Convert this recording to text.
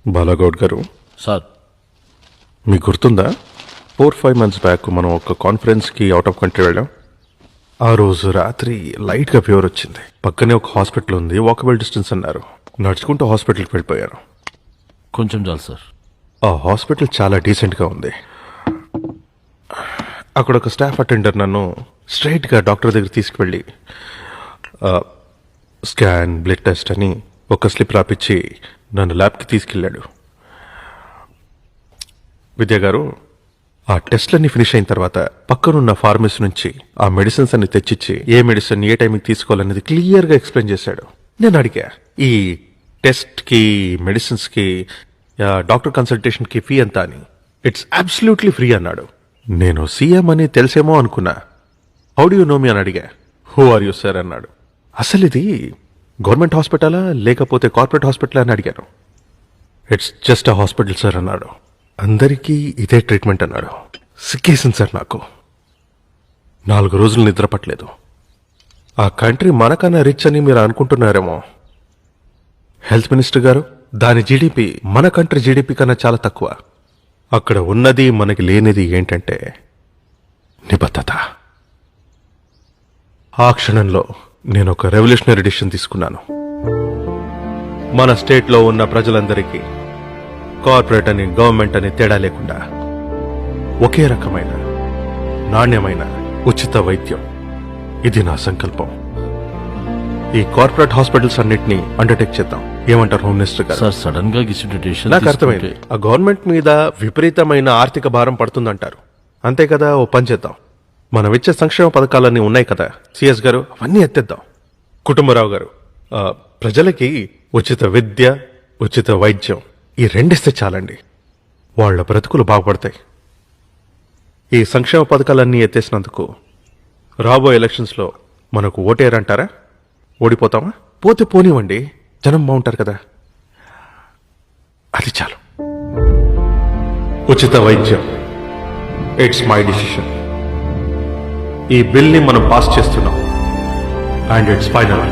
బాలాగౌడ్ గారు, సార్ మీకు గుర్తుందా 4-5 months బ్యాక్ మనం ఒక కాన్ఫరెన్స్కి అవుట్ ఆఫ్ కంట్రీ వెళ్ళాం. ఆ రోజు రాత్రి లైట్గా ఫీవర్ వచ్చింది. పక్కనే ఒక హాస్పిటల్ ఉంది, వాకబుల్ డిస్టెన్స్ అన్నారు. నడుచుకుంటూ హాస్పిటల్కి వెళ్ళిపోయాను. కొంచెం చాలు సార్. ఆ హాస్పిటల్ చాలా డీసెంట్గా ఉంది. అక్కడ ఒక స్టాఫ్ అటెండర్ నన్ను స్ట్రైట్గా డాక్టర్ దగ్గర తీసుకువెళ్ళి స్కాన్, బ్లడ్ టెస్ట్ అని ఒక స్లిప్ రాపిచ్చి నన్ను ల్యాబ్కి తీసుకెళ్ళాడు. విద్యా గారు, ఆ టెస్ట్లన్నీ ఫినిష్ అయిన తర్వాత పక్కనున్న ఫార్మసీ నుంచి ఆ మెడిసిన్స్ అన్ని తెచ్చిచ్చి ఏ మెడిసిన్ ఏ టైంకి తీసుకోవాలనేది క్లియర్గా ఎక్స్ప్లెయిన్ చేశాడు. నేను అడిగా, ఈ టెస్ట్కి, మెడిసిన్స్కి, డాక్టర్ కన్సల్టేషన్కి ఫీ ఎంత అని. ఇట్స్ అబ్సల్యూట్లీ ఫ్రీ అన్నాడు. నేను సీఎం అని తెలిసేమో అనుకున్నా. హౌ డు యూ నో మీ అని అడిగా. హూ ఆర్ యూ సార్ అన్నాడు. అసలు ఇది గవర్నమెంట్ హాస్పిటలా లేకపోతే కార్పొరేట్ హాస్పిటల్ అని అడిగాను. It's just a hospital sir అన్నాడు. అందరికీ ఇదే ట్రీట్మెంట్ అన్నాడు. సిక్కేసింది సార్ నాకు. 4 రోజులు నిద్ర పట్టలేదు. ఆ కంట్రీ మనకన్నా రిచ్ అని మీరు అనుకుంటున్నారేమో. హెల్త్ మినిస్టర్ గారు, దాని జీడిపి మన కంట్రీ జీడిపి కన్నా చాలా తక్కువ. అక్కడ ఉన్నది మనకి లేనిది ఏంటంటే నిబద్ధత. ఆ క్షణంలో నేను ఒక రెవల్యూషనరీ డిసిషన్ తీసుకున్నాను. మన స్టేట్లో ఉన్న ప్రజలందరికీ కార్పొరేట్ అని, గవర్నమెంట్ అని తేడా లేకుండా ఒకే రకమైన నాణ్యమైన ఉచిత వైద్యం. ఇది నా సంకల్పం. ఈ కార్పొరేట్ హాస్పిటల్స్ అన్నిటినీ అండర్టేక్ చేద్దాం. ఏమంటారు హోమ్ మినిస్టర్ గారు? సార్ సడన్ గా డిసిషన్ నాకు అర్థమైంది. ఆ గవర్నమెంట్ మీద విపరీతమైన ఆర్థిక భారం పడుతుందంటారు. అంతే కదా, ఓ పని చేద్దాం. మనం ఇచ్చే సంక్షేమ పథకాలన్నీ ఉన్నాయి కదా సిఎస్ గారు, అవన్నీ ఎత్తేద్దాం. కుటుంబరావు గారు, ప్రజలకి ఉచిత విద్య, ఉచిత వైద్యం, ఈ రెండిస్తే చాలండి. వాళ్ళ బ్రతుకులు బాగుపడతాయి. ఈ సంక్షేమ పథకాలన్నీ ఎత్తేసినందుకు రాబోయే ఎలక్షన్స్లో మనకు ఓటేరంటారా? ఓడిపోతామా? పోతే పోనివ్వండి, జనం బాగుంటారు కదా. అది చాలు. ఉచిత వైద్యం, ఇట్స్ మై డిసిషన్. ఈ బిల్ని మనం పాస్ చేస్తున్నాం అండ్ ఇట్స్ ఫైనల్.